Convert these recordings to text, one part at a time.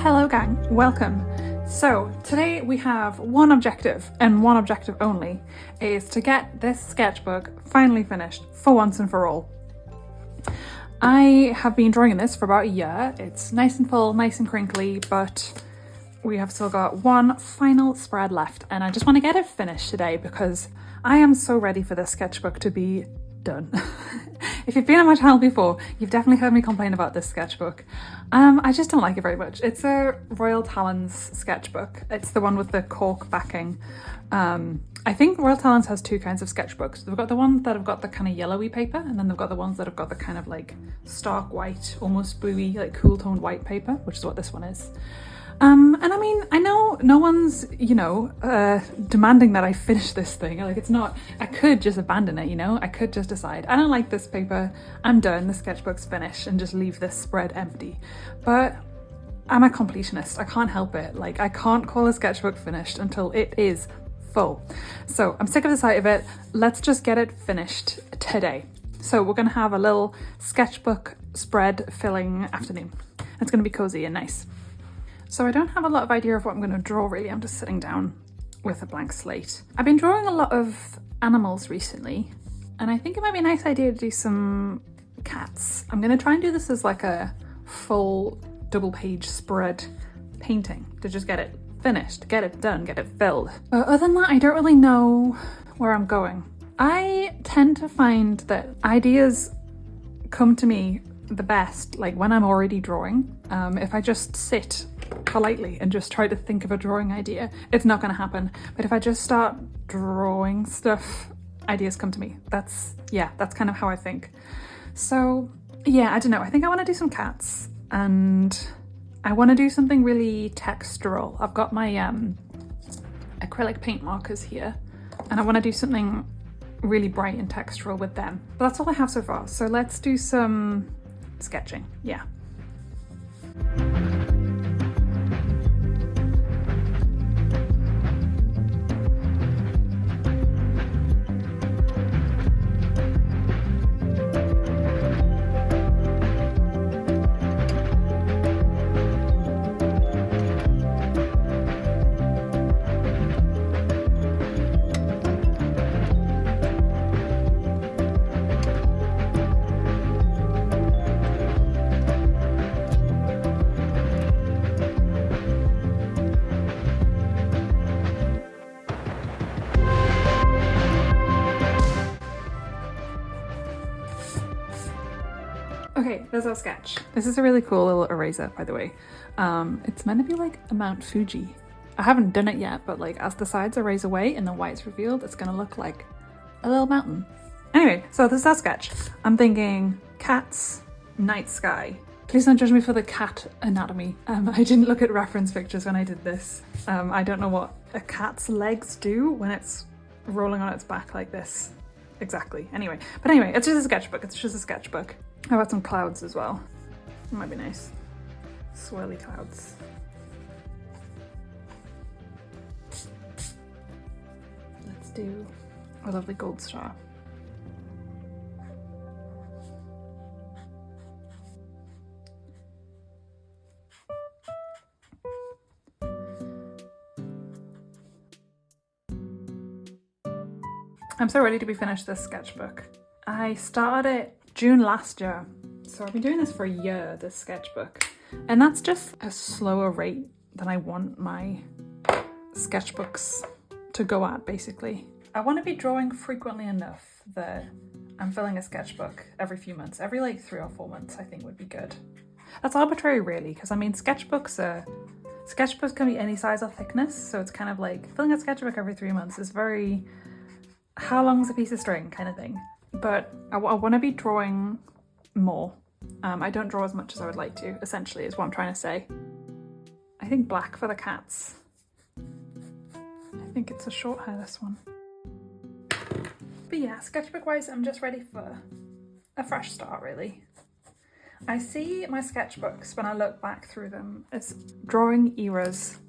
Hello gang, welcome. So today we have one objective and one objective only, is to get this sketchbook finally finished for once and for all. I have been drawing this for about a year. It's nice and full, nice and crinkly, but we have still got one final spread left and I just want to get it finished today because I am so ready for this sketchbook to be done. If you've been on my channel before, you've definitely heard me complain about this sketchbook. I just don't like it very much. It's a Royal Talens sketchbook. It's the one with the cork backing. I think Royal Talens has two kinds of sketchbooks. They've got the ones that have got the kind of yellowy paper, and then they've got the ones that have got the kind of like stark white, almost bluey, like cool toned white paper, which is what this one is. And I mean, I know no one's, demanding that I finish this thing. Like, it's not, I could just abandon it, I could just decide, I don't like this paper, I'm done, the sketchbook's finished, and just leave this spread empty. But I'm a completionist, I can't help it. Like, I can't call a sketchbook finished until it is full. So I'm sick of the sight of it. Let's just get it finished today. So we're gonna have a little sketchbook spread filling afternoon. It's gonna be cozy and nice. So I don't have a lot of idea of what I'm going to draw really, I'm just sitting down with a blank slate. I've been drawing a lot of animals recently and I think it might be a nice idea to do some cats. I'm going to try and do this as like a full double page spread painting to just get it finished, get it done, get it filled. But other than that, I don't really know where I'm going. I tend to find that ideas come to me the best like when I'm already drawing. If I just sit politely and just try to think of a drawing idea, it's not going to happen. But if I just start drawing stuff, ideas come to me. That's kind of how I think. So yeah, I don't know, I think I want to do some cats and I want to do something really textural. I've got my acrylic paint markers here and I want to do something really bright and textural with them. But that's all I have so far. So let's do some sketching. Yeah. Okay, there's our sketch. This is a really cool little eraser, by the way. It's meant to be like a Mount Fuji. I haven't done it yet, but like as the sides erase away and the white's revealed, it's gonna look like a little mountain. Anyway, so this is our sketch. I'm thinking cats, night sky. Please don't judge me for the cat anatomy. I didn't look at reference pictures when I did this. I don't know what a cat's legs do when it's rolling on its back like this. Exactly. Anyway, it's just a sketchbook. It's just a sketchbook. How about some clouds as well? It might be nice. Swirly clouds. Let's do a lovely gold star. I'm so ready to be finished this sketchbook. I started it June last year, so I've been doing this for a year, this sketchbook, and that's just a slower rate than I want my sketchbooks to go at, basically. I want to be drawing frequently enough that I'm filling a sketchbook every few months, every like 3 or 4 months I think would be good. That's arbitrary really, because I mean sketchbooks can be any size or thickness, so it's kind of like filling a sketchbook every 3 months is very, how long's a piece of string kind of thing. But I want to be drawing more. I don't draw as much as I would like to, essentially, is what I'm trying to say. I think black for the cats. I think it's a short hair, this one. But yeah, sketchbook-wise, I'm just ready for a fresh start, really. I see my sketchbooks, when I look back through them, as drawing eras,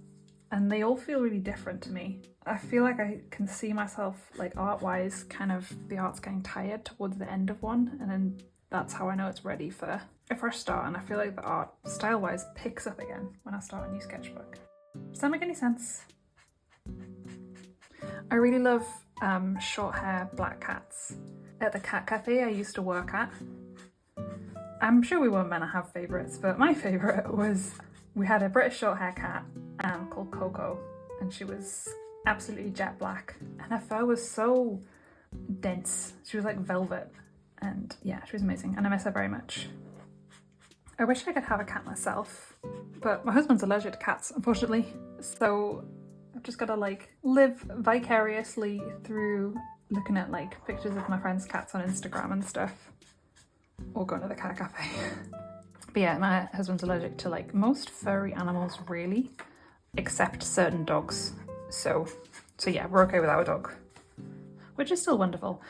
and they all feel really different to me. I feel like I can see myself, like art-wise, kind of the art's getting tired towards the end of one, and then that's how I know it's ready for a fresh start, and I feel like the art style-wise picks up again when I start a new sketchbook. Does that make any sense? I really love short hair black cats. At the cat cafe I used to work at, I'm sure we weren't meant to have favourites, but my favourite was, we had a British short hair cat called Coco, and she was absolutely jet black, and her fur was so dense. She was like velvet, and yeah, she was amazing, and I miss her very much. I wish I could have a cat myself, but my husband's allergic to cats, unfortunately, so I've just got to like live vicariously through looking at like pictures of my friends' cats on Instagram and stuff, or going to the cat cafe. But yeah, my husband's allergic to like most furry animals really, except certain dogs. So yeah, we're okay with our dog, which is still wonderful.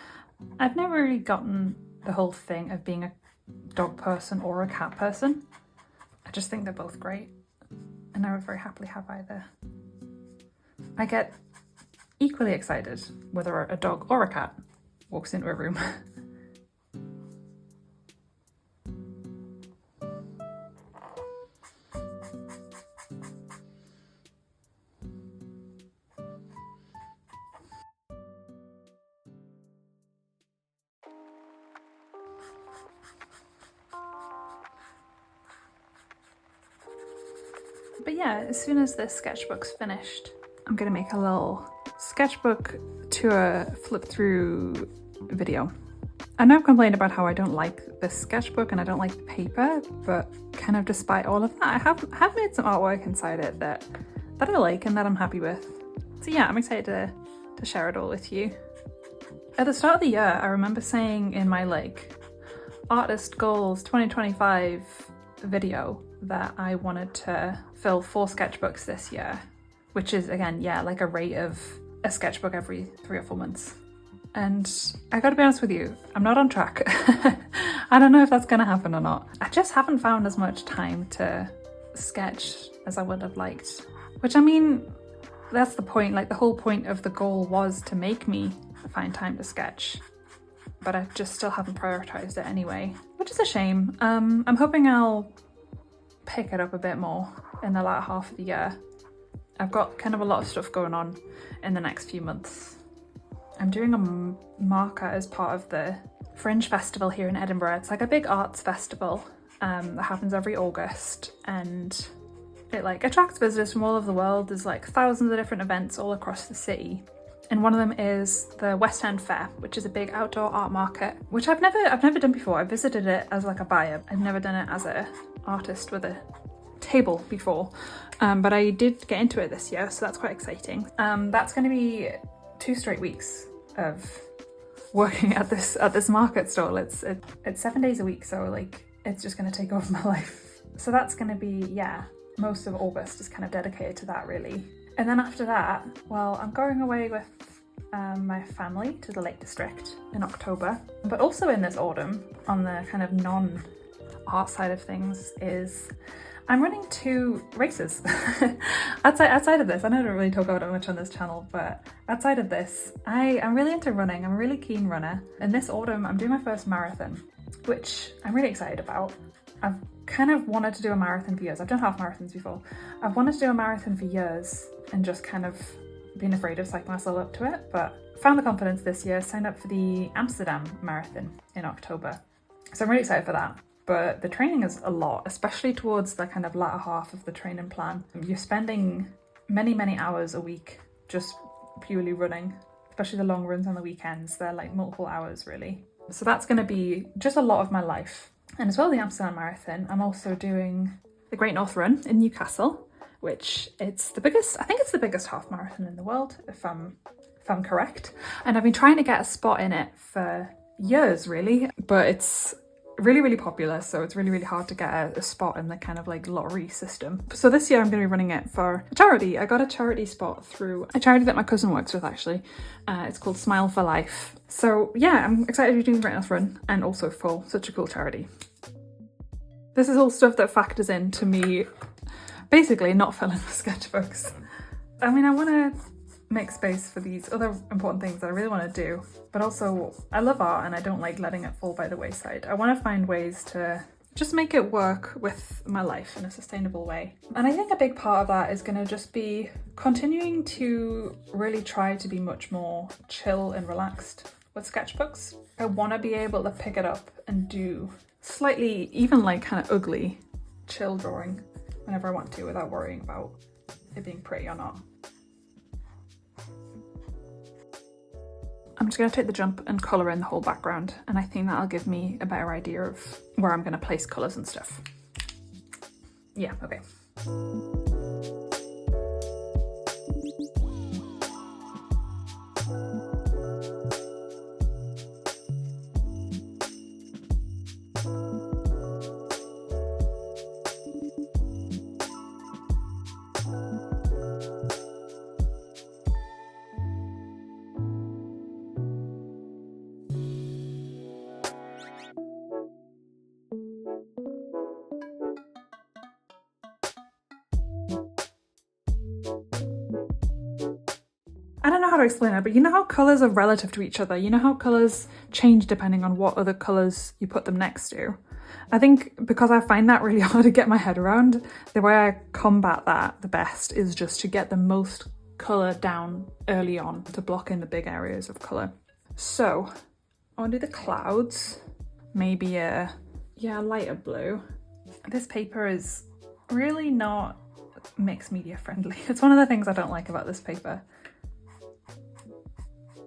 I've never really gotten the whole thing of being a dog person or a cat person. I just think they're both great, and I would very happily have either. I get equally excited whether a dog or a cat walks into a room. But yeah, as soon as this sketchbook's finished, I'm gonna make a little sketchbook to a flip through video. I know I've complained about how I don't like this sketchbook and I don't like the paper, but kind of despite all of that, I have made some artwork inside it that I like and that I'm happy with. So yeah, I'm excited to share it all with you. At the start of the year, I remember saying in my like Artist Goals 2025 video that I wanted to fill 4 sketchbooks this year, which is again, yeah, like a rate of a sketchbook every 3 or 4 months. And I gotta be honest with you, I'm not on track. I don't know if that's gonna happen or not. I just haven't found as much time to sketch as I would have liked. Which, I mean, that's the point. Like, the whole point of the goal was to make me find time to sketch. But I just still haven't prioritized it anyway, which is a shame. I'm hoping I'll pick it up a bit more in the latter half of the year. I've got kind of a lot of stuff going on in the next few months. I'm doing a marker as part of the Fringe Festival here in Edinburgh. It's like a big arts festival that happens every August, and it like attracts visitors from all over the world. There's like thousands of different events all across the city. And one of them is the West End Fair, which is a big outdoor art market, which I've never done before. I visited it as like a buyer. I've never done it as an artist with a table before, but I did get into it this year, so that's quite exciting. That's going to be 2 straight weeks of working at this market stall. It's 7 days a week, so like it's just going to take over my life. So that's going to be, yeah, most of August is kind of dedicated to that really. And then after that, well, I'm going away with my family to the Lake District in October. But also in this autumn, on the kind of non-art side of things, is I'm running 2 races. outside of this, I don't really talk about it much on this channel, but outside of this, I'm really into running. I'm a really keen runner. And this autumn, I'm doing my first marathon, which I'm really excited about. I've kind of wanted to do a marathon for years. I've done half marathons before. I've wanted to do a marathon for years and just kind of been afraid of psyching myself up to it, but found the confidence this year, signed up for the Amsterdam Marathon in October. So I'm really excited for that. But the training is a lot, especially towards the kind of latter half of the training plan. You're spending many, many hours a week just purely running, especially the long runs on the weekends. They're like multiple hours really. So that's going to be just a lot of my life. And as well as the Amsterdam Marathon, I'm also doing the Great North Run in Newcastle, which it's the biggest, I think it's the biggest half marathon in the world, if I'm correct. And I've been trying to get a spot in it for years really, but it's really, really popular, so it's really, really hard to get a spot in the kind of like lottery system. So this year I'm going to be running it for a charity. I got a charity spot through a charity that my cousin works with actually. It's called Smile for Life. So yeah, I'm excited to be doing the Great North Run, and also for such a cool charity. This is all stuff that factors into me basically not filling the sketchbooks. I mean, I want to make space for these other important things that I really want to do. But also, I love art and I don't like letting it fall by the wayside. I want to find ways to just make it work with my life in a sustainable way. And I think a big part of that is going to just be continuing to really try to be much more chill and relaxed with sketchbooks. I want to be able to pick it up and do slightly, even like kind of ugly, chill drawing whenever I want to without worrying about it being pretty or not. I'm just going to take the jump and colour in the whole background, and I think that'll give me a better idea of where I'm going to place colours and stuff. Yeah, okay. I don't know how to explain it, but you know how colours are relative to each other? You know how colours change depending on what other colours you put them next to? I think because I find that really hard to get my head around, the way I combat that the best is just to get the most colour down early on to block in the big areas of colour. So I want to do the clouds, maybe a lighter blue. This paper is really not mixed media friendly. It's one of the things I don't like about this paper.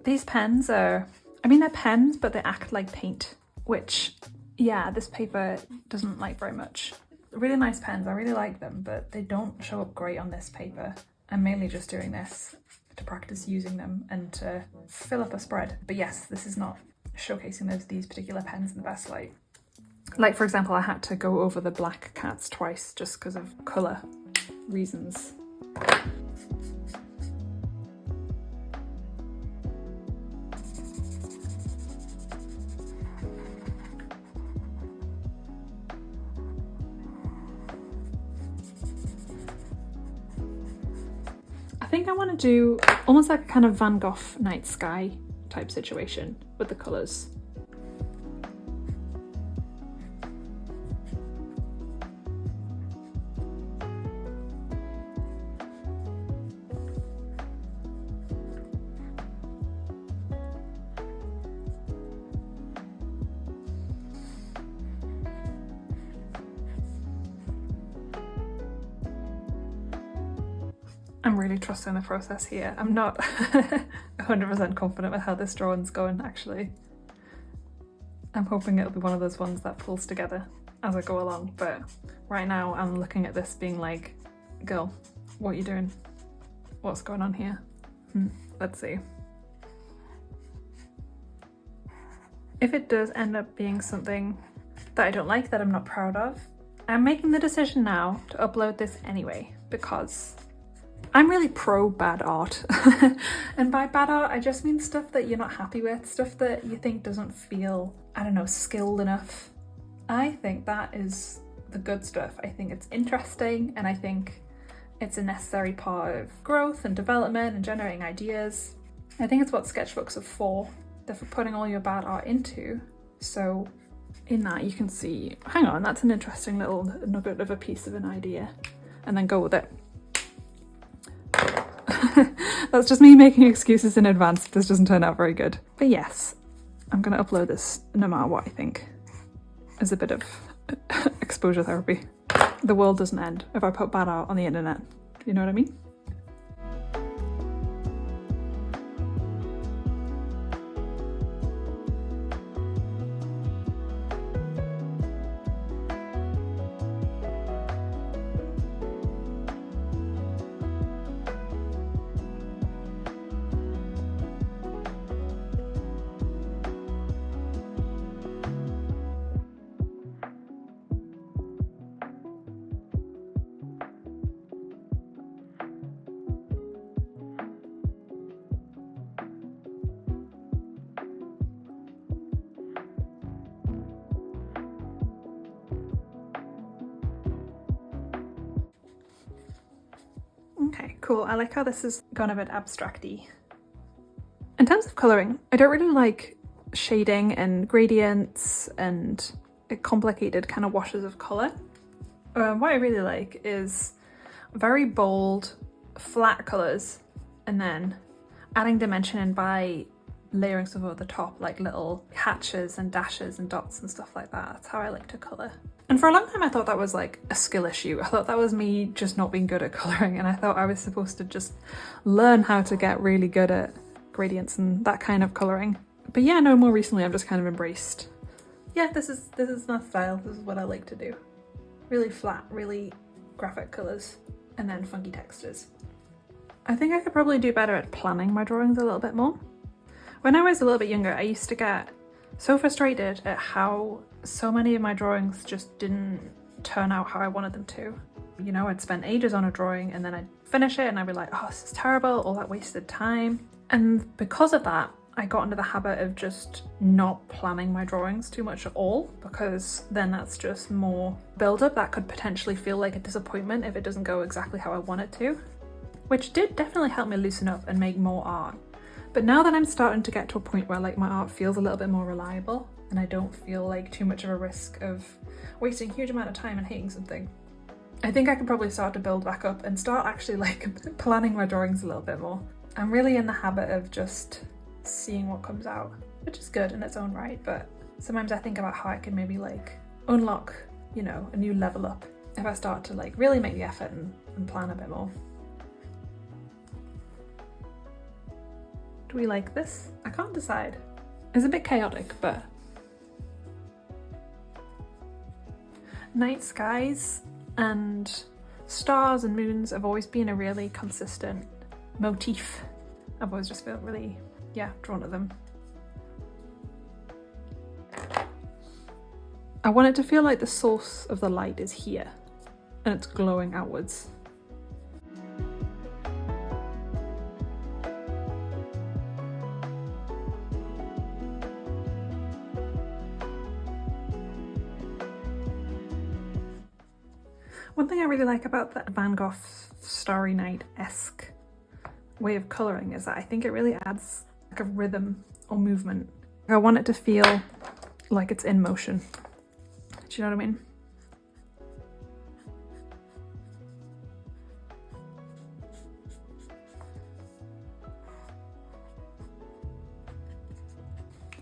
These pens are, I mean, they're pens, but they act like paint, which, yeah, this paper doesn't like very much. Really nice pens, I really like them, but they don't show up great on this paper. I'm mainly just doing this to practice using them and to fill up a spread. But yes, this is not showcasing these particular pens in the best light. Like, for example, I had to go over the black cats twice just because of colour reasons. I think I want to do almost like a kind of Van Gogh night sky type situation with the colours. I'm really trusting the process here. I'm not 100% confident with how this drawing's going, actually. I'm hoping it'll be one of those ones that pulls together as I go along, but right now I'm looking at this being like, girl, what are you doing? What's going on here? Let's see. If it does end up being something that I don't like, that I'm not proud of, I'm making the decision now to upload this anyway, because I'm really pro bad art. And by bad art, I just mean stuff that you're not happy with, stuff that you think doesn't feel, I don't know, skilled enough. I think that is the good stuff. I think it's interesting, and I think it's a necessary part of growth and development and generating ideas. I think it's what sketchbooks are for. They're for putting all your bad art into. So in that you can see, hang on, that's an interesting little nugget of a piece of an idea, and then go with it. That's just me making excuses in advance if this doesn't turn out very good. But yes, I'm going to upload this no matter what I think is a bit of exposure therapy. The world doesn't end if I put bad art on the internet. You know what I mean? cool. I like how this has gone a bit abstract-y. In terms of colouring, I don't really like shading and gradients and complicated kind of washes of colour. What I really like is very bold, flat colours and then adding dimension in by layering stuff over the top, like little hatches and dashes and dots and stuff like that. That's how I like to colour. And for a long time I thought that was like a skill issue. I thought that was me just not being good at colouring, and I thought I was supposed to just learn how to get really good at gradients and that kind of colouring. But yeah, no, more recently I've just kind of embraced, yeah, this is my style, this is what I like to do. Really flat, really graphic colours, and then funky textures. I think I could probably do better at planning my drawings a little bit more. When I was a little bit younger, I used to get so frustrated at how so many of my drawings just didn't turn out how I wanted them to. You know, I'd spend ages on a drawing and then I'd finish it and I'd be like, oh, this is terrible, all that wasted time. And because of that, I got into the habit of just not planning my drawings too much at all, because then that's just more build-up that could potentially feel like a disappointment if it doesn't go exactly how I want it to. Which did definitely help me loosen up and make more art. But now that I'm starting to get to a point where like my art feels a little bit more reliable and I don't feel like too much of a risk of wasting a huge amount of time and hating something, I think I can probably start to build back up and start actually like planning my drawings a little bit more. I'm really in the habit of just seeing what comes out, which is good in its own right, but sometimes I think about how I can maybe like unlock, you know, a new level up if I start to like really make the effort and plan a bit more. Do we like this? I can't decide. It's a bit chaotic, but night skies and stars and moons have always been a really consistent motif. I've always just felt really, yeah, drawn to them. I want it to feel like the source of the light is here and it's glowing outwards. One thing I really like about the Van Gogh Starry Night-esque way of colouring is that I think it really adds like a rhythm or movement. I want it to feel like it's in motion. Do you know what I mean?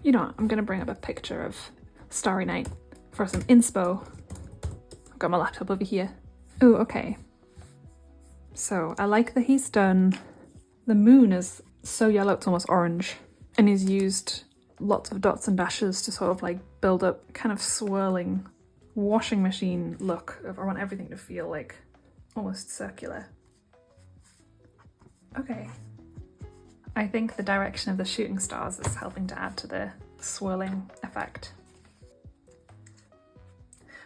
You know what, I'm gonna bring up a picture of Starry Night for some inspo. I've got my laptop over here. Oh, okay. So I like that he's done, the moon is so yellow it's almost orange, and he's used lots of dots and dashes to sort of like build up kind of swirling washing machine look of, I want everything to feel like almost circular. Okay. I think the direction of the shooting stars is helping to add to the swirling effect.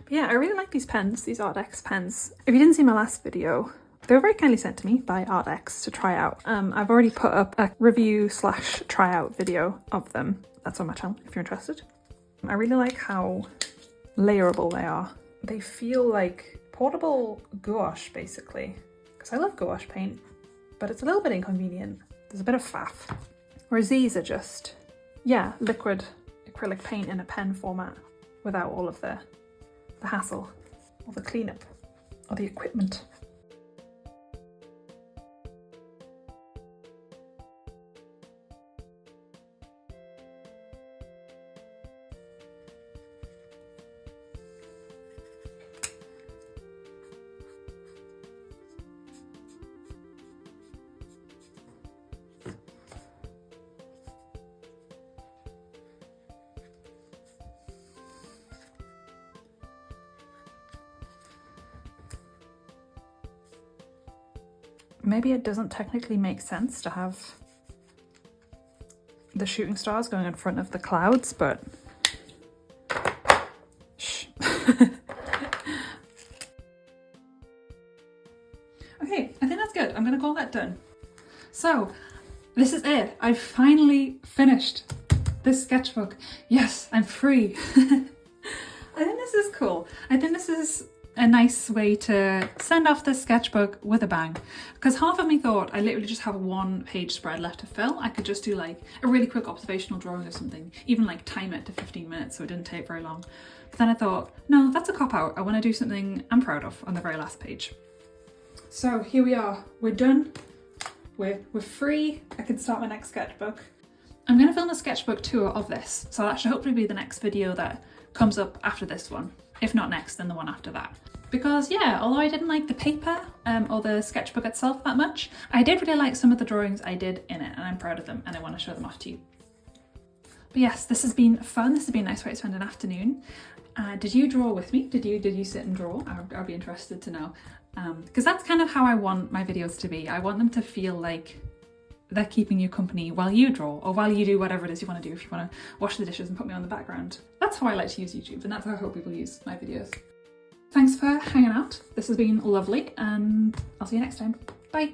But yeah, I really like these pens, these Arrtx pens. If you didn't see my last video, they were very kindly sent to me by Arrtx to try out. I've already put up a review/tryout video of them. That's on my channel if you're interested. I really like how layerable they are. They feel like portable gouache basically, because I love gouache paint, but it's a little bit inconvenient. There's a bit of faff. Whereas these are just, yeah, liquid acrylic paint in a pen format without all of the hassle or the cleanup or the equipment. Maybe it doesn't technically make sense to have the shooting stars going in front of the clouds, but shh. Okay, I think that's good. I'm gonna call that done. So this is it. I've finally finished this sketchbook. Yes, I'm free. I think this is cool. I think this is a nice way to send off this sketchbook with a bang. Because half of me thought I literally just have a 1-page spread left to fill. I could just do like a really quick observational drawing of something, even like time it to 15 minutes so it didn't take very long. But then I thought, no, that's a cop-out. I want to do something I'm proud of on the very last page. So here we are, we're done. We're free. I can start my next sketchbook. I'm going to film a sketchbook tour of this, so that should hopefully be the next video that comes up after this one. If not next, then the one after that. Because yeah, although I didn't like the paper or the sketchbook itself that much, I did really like some of the drawings I did in it, and I'm proud of them and I want to show them off to you. But yes, this has been fun. This has been a nice way to spend an afternoon. Did you draw with me? Did you sit and draw? I'd be interested to know. Because that's kind of how I want my videos to be. I want them to feel like they're keeping you company while you draw or while you do whatever it is you want to do. If you want to wash the dishes and put me on the background. That's how I like to use YouTube, and that's how I hope people use my videos. Thanks for hanging out. This has been lovely, and I'll see you next time. Bye.